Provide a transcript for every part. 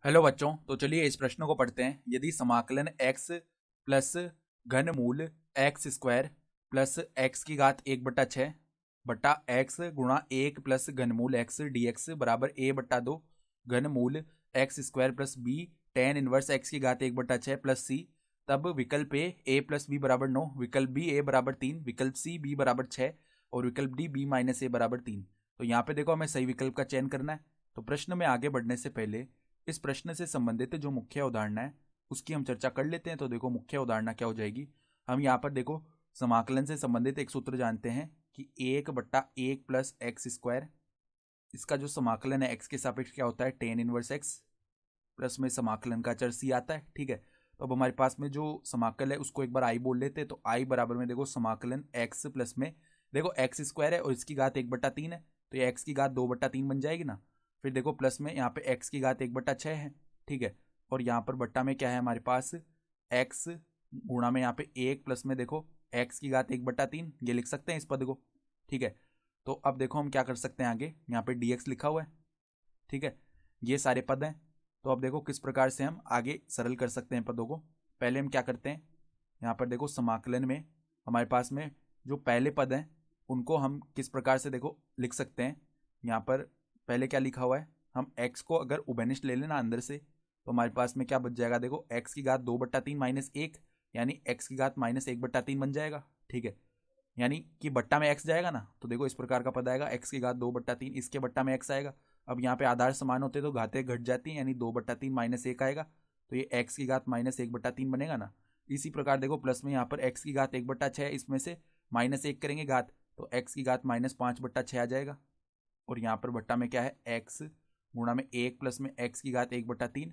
Hello बच्चों, तो चलिए इस प्रश्न को पढ़ते हैं। यदि समाकलन x प्लस घनमूल एक्स स्क्वायर प्लस एक्स की घात 1/6 बटा एक्स गुणा 1 प्लस घनमूल एक्स dx बराबर a बटा 2 घनमूल x square plus b tan inverse x की घात 1/6 प्लस c, तब विकल्प a प्लस b बराबर 9, विकल्प b a बराबर 3, विकल्प c b बराबर 6 और विकल्प d b माइनस a बराबर 3। तो यहाँ पे देखो हमें सही विकल्प का चयन करना है। तो प्रश्न में आगे बढ़ने से पहले इस प्रश्न से संबंधित जो मुख्य उदाहरण है उसकी हम चर्चा कर लेते हैं। तो देखो मुख्य उदाहरण क्या हो जाएगी। हम यहाँ पर देखो समाकलन से संबंधित एक सूत्र जानते हैं कि 1/1 प्लस एक्स स्क्वायर, इसका जो समाकलन है एक्स के सापेक्ष क्या होता है टेन इनवर्स एक्स, प्लस में समाकलन का चर सी आता है। ठीक है, तो अब हमारे पास में जो समाकल है उसको एक बार आई बोल लेते हैं। तो आई बराबर में देखो समाकलन एक्स प्लस में देखो एक्स स्क्वायर है और इसकी घात 1/3 है, तो ये एक्स की घात 2/3 बन जाएगी ना। फिर देखो प्लस में यहाँ पे एक्स की घात 1/6 है। ठीक है, और यहाँ पर बट्टा में क्या है हमारे पास एक्स गुणा में यहाँ पे 1 प्लस में देखो एक्स की घात 1/3, ये लिख सकते हैं इस पद को। ठीक है, तो अब देखो हम क्या कर सकते हैं आगे, यहाँ पे dx लिखा हुआ है। ठीक है, ये सारे पद हैं। तो अब देखो किस प्रकार से हम आगे सरल कर सकते हैं पदों को। पहले हम क्या करते हैं, यहाँ पर देखो समाकलन में हमारे पास में जो पहले पद हैं उनको हम किस प्रकार से देखो लिख सकते हैं। यहाँ पर पहले क्या लिखा हुआ है, हम x को अगर उभयनिष्ठ ले लेना अंदर से तो हमारे पास में क्या बच जाएगा, देखो x की घात 2/3 माइनस 1 यानी x की घात माइनस 1/3 बन जाएगा। ठीक है, यानी कि बट्टा में x जाएगा ना, तो देखो इस प्रकार का पद आएगा x की घात 2/3, इसके बट्टा में x आएगा। अब यहाँ पे आधार समान होते तो घातें घट जाती हैं, यानी 2/3 माइनस 1 आएगा, तो ये x की घात माइनस 1/3 बनेगा ना। इसी प्रकार देखो प्लस में यहाँ पर x की घात 1/6, इसमें से माइनस 1 करेंगे घात, तो x की घात माइनस 5/6 आ जाएगा। और यहाँ पर बट्टा में क्या है x गुणा में 1 प्लस में x की घात 1/3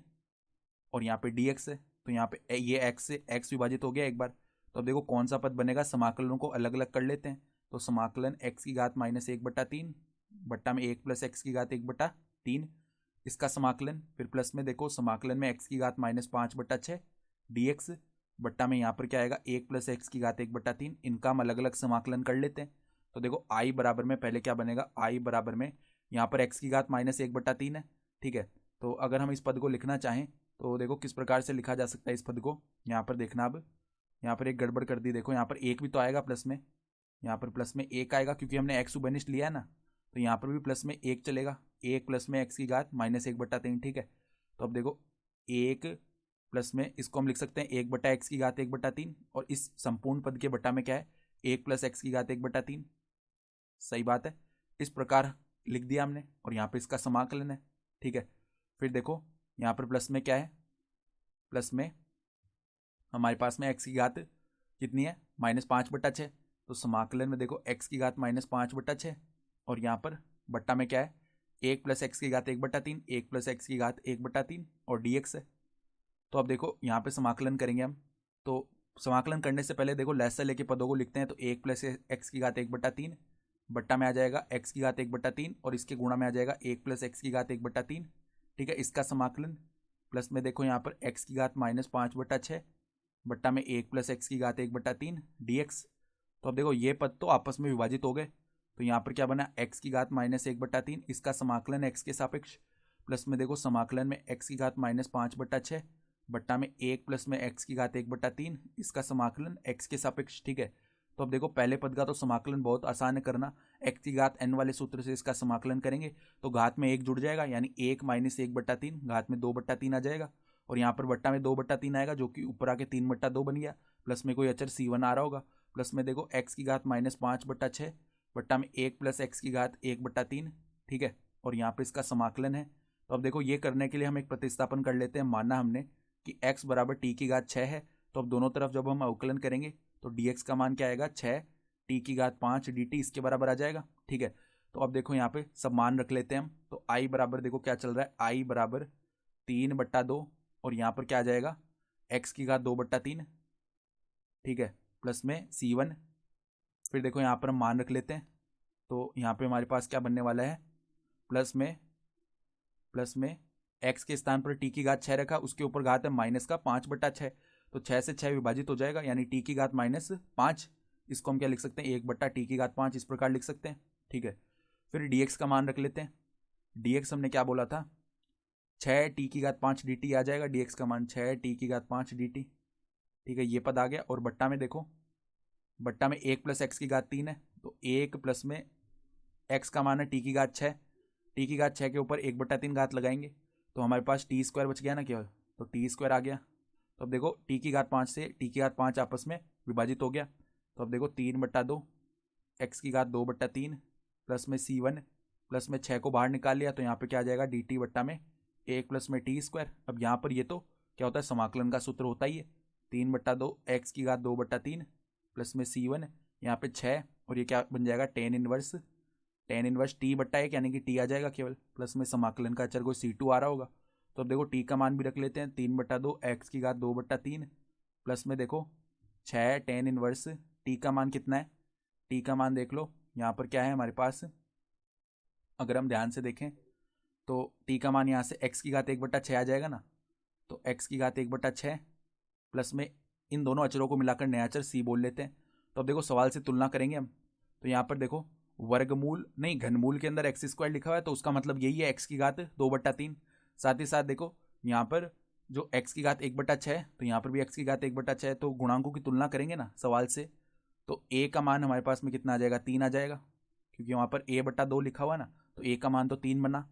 और यहाँ पे dx है, तो यहाँ पे ये x से x विभाजित हो गया एक बार। तो अब देखो कौन सा पद बनेगा, समाकलनों को अलग अलग कर लेते हैं। तो समाकलन x की घात माइनस 1/3 बट्टा में 1 प्लस एक्स की घात 1/3, इसका समाकलन। फिर प्लस में देखो समाकलन में x की घात माइनस 5/6 dx बट्टा में यहाँ पर क्या आएगा 1 प्लस एक्स की घात 1/3, इनका हम अलग अलग समाकलन कर लेते हैं। तो देखो आई बराबर में पहले क्या बनेगा, आई बराबर में यहाँ पर x की घात माइनस 1/3 है। ठीक है, तो अगर हम इस पद को लिखना चाहें तो देखो किस प्रकार से लिखा जा सकता है इस पद को। यहाँ पर देखना, अब यहाँ पर एक गड़बड़ कर दी, देखो यहाँ पर एक भी तो आएगा प्लस में, यहाँ पर प्लस में एक आएगा क्योंकि हमने एक्स उभयनिष्ठ लिया है ना, तो यहाँ पर भी प्लस में एक चलेगा, एक प्लस में एक्स की घात माइनस 1/3। ठीक है, तो अब देखो एक प्लस में इसको हम लिख सकते हैं 1/x की घात 1/3 और इस संपूर्ण पद के बटा में क्या है 1 प्लस एक्स की घात 1/3। सही बात है, इस प्रकार लिख दिया हमने और यहाँ पे इसका समाकलन है। ठीक है, फिर देखो यहाँ पर प्लस में क्या है, प्लस में हमारे पास में x की घात कितनी है -5/6, तो समाकलन में देखो x की घात -5/6 और यहाँ पर बट्टा में क्या है 1 प्लस एक्स की घात 1/3, 1 प्लस एक्स की घात 1/3 और dx है। तो अब देखो यहाँ पे समाकलन करेंगे हम, तो समाकलन करने से पहले देखो लहसा लेके पदों को लिखते हैं। तो 1 प्लस एक्स की घात 1/3 बट्टा में आ जाएगा x की घात 1/3 और इसके गुणा में आ जाएगा 1 प्लस एक्स की घात 1/3। ठीक है, इसका समाकलन प्लस में देखो यहाँ पर x की घात -5/6 बट्टा में 1 प्लस एक्स की घात 1/3 dx। तो अब देखो ये पद तो आपस में विभाजित हो गए, तो यहाँ पर क्या बना x की घात -1/3, इसका समाकलन x के सापेक्ष, प्लस में देखो समाकलन में x की घात -5/6 बट्टा में 1 प्लस में x की घात 1/3, इसका समाकलन x के सापेक्ष। ठीक है, तो अब देखो पहले पद का तो समाकलन बहुत आसान है करना, x की घात n वाले सूत्र से इसका समाकलन करेंगे तो घात में 1 जुड़ जाएगा, यानी 1 माइनस 1/3 घात में 2/3 आ जाएगा और यहाँ पर बट्टा में 2/3 आएगा जो कि ऊपर आके 3/2 बन गया। प्लस में कोई अचर c1 आ रहा होगा, प्लस में देखो x की घात -5/6 बट्टा में 1 प्लस एक्स की घात 1/3। ठीक है, और यहाँ पे इसका समाकलन है। तो अब देखो ये करने के लिए हम एक प्रतिस्थापन कर लेते हैं। माना हमने कि x बराबर टी की घात 6 है, तो अब दोनों तरफ जब हम अवकलन करेंगे तो dx का मान क्या आएगा 6 टी की घात 5 dt इसके बराबर आ जाएगा। ठीक है, तो अब देखो यहाँ पे सब मान रख लेते हैं हम। तो i बराबर देखो क्या चल रहा है, i बराबर 3/2 और यहाँ पर क्या आ जाएगा x की घात 2/3। ठीक है, प्लस में c1। फिर देखो यहाँ पर हम मान रख लेते हैं, तो यहाँ पे हमारे पास क्या बनने वाला है, प्लस में x के स्थान पर t की घात 6 रखा, उसके ऊपर घात है माइनस का 5/6, तो 6 से 6 विभाजित हो जाएगा यानी t की घात -5, इसको हम क्या लिख सकते हैं 1/t की घात 5 इस प्रकार लिख सकते हैं। ठीक है, फिर dx का मान रख लेते हैं। dx हमने क्या बोला था, 6t⁵ dt आ जाएगा, dx का मान 6t⁵ dt। ठीक है, ये पद आ गया। और बट्टा में देखो, बट्टा में 1 + x⁵3 है, तो 1 प्लस में x का मान है t⁵6, t⁵6 के ऊपर 1/3 घात लगाएंगे तो हमारे पास t² बच गया ना केवल, तो t² आ गया। तो अब देखो t⁵5 से t⁵5 आपस में विभाजित हो गया, तो अब देखो 3/2 x⁵2/3 प्लस में c1 प्लस में 6 को बाहर निकाल लिया, तो यहाँ पे क्या आ जाएगा dt बट्टा में 1 प्लस में t²। अब यहाँ पर ये तो क्या होता है, समाकलन का सूत्र होता ही है, 3/2 x⁵2/3 प्लस में c1, यहाँ पे 6, और ये क्या बन जाएगा tan इनवर्स t/1 यानी कि t आ जाएगा केवल, प्लस में समाकलन का अचर कोई c2 आ रहा होगा। तो अब देखो t का मान भी रख लेते हैं, 3/2 x⁵2/3 प्लस में देखो 6 tan इनवर्स t का मान कितना है, t का मान देख लो यहाँ पर क्या है हमारे पास, अगर हम ध्यान से देखें तो t का मान यहाँ से x⁵1/6 आ जाएगा ना, तो x⁵1/6 प्लस में इन दोनों अचरों को मिलाकर नया अचर c बोल लेते हैं। तो अब देखो सवाल से तुलना करेंगे हम, तो यहाँ पर देखो वर्गमूल नहीं घनमूल के अंदर x² लिखा हुआ है, तो उसका मतलब यही है x⁵2/3। साथ ही साथ देखो यहाँ पर जो x⁵1/6 है, तो यहाँ पर भी x⁵1/6 है, तो गुणांकों की तुलना करेंगे ना सवाल से, तो a का मान हमारे पास में कितना आ जाएगा, 3 आ जाएगा, क्योंकि वहाँ पर a/2 लिखा हुआ ना, तो a का मान तो 3 बना।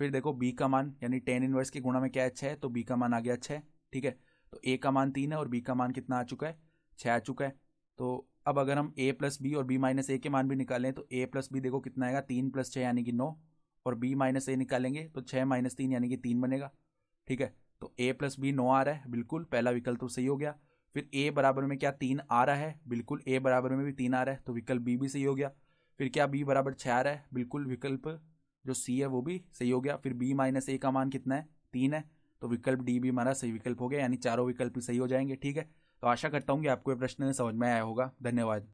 फिर देखो b का मान यानी tan इनवर्स के गुणा में क्या है 6, तो b का मान आ गया 6। ठीक है, तो a का मान 3 है और b का मान कितना आ चुका है, 6 आ चुका है। तो अब अगर हम a + b और b - a के मान भी निकालें, तो a + b देखो कितना आएगा, 3 + 6 यानी कि 9, और b - a निकालेंगे तो 6 - 3 यानी कि 3 बनेगा। ठीक है, तो a + b 9 आ रहा है, बिल्कुल पहला विकल्प तो सही हो गया। फिर a बराबर में क्या 3 आ रहा है, बिल्कुल a बराबर में भी 3 आ रहा है, तो विकल्प b भी सही हो गया। फिर क्या b बराबर 6 आ रहा है, बिल्कुल विकल्प जो c है वो भी सही हो गया। फिर b - a का मान कितना है, 3 है, तो विकल्प डी भी हमारा सही विकल्प हो गया, यानी चारों विकल्प ही सही हो जाएंगे। ठीक है, तो आशा करता हूँ कि आपको ये प्रश्न समझ में आया होगा। धन्यवाद।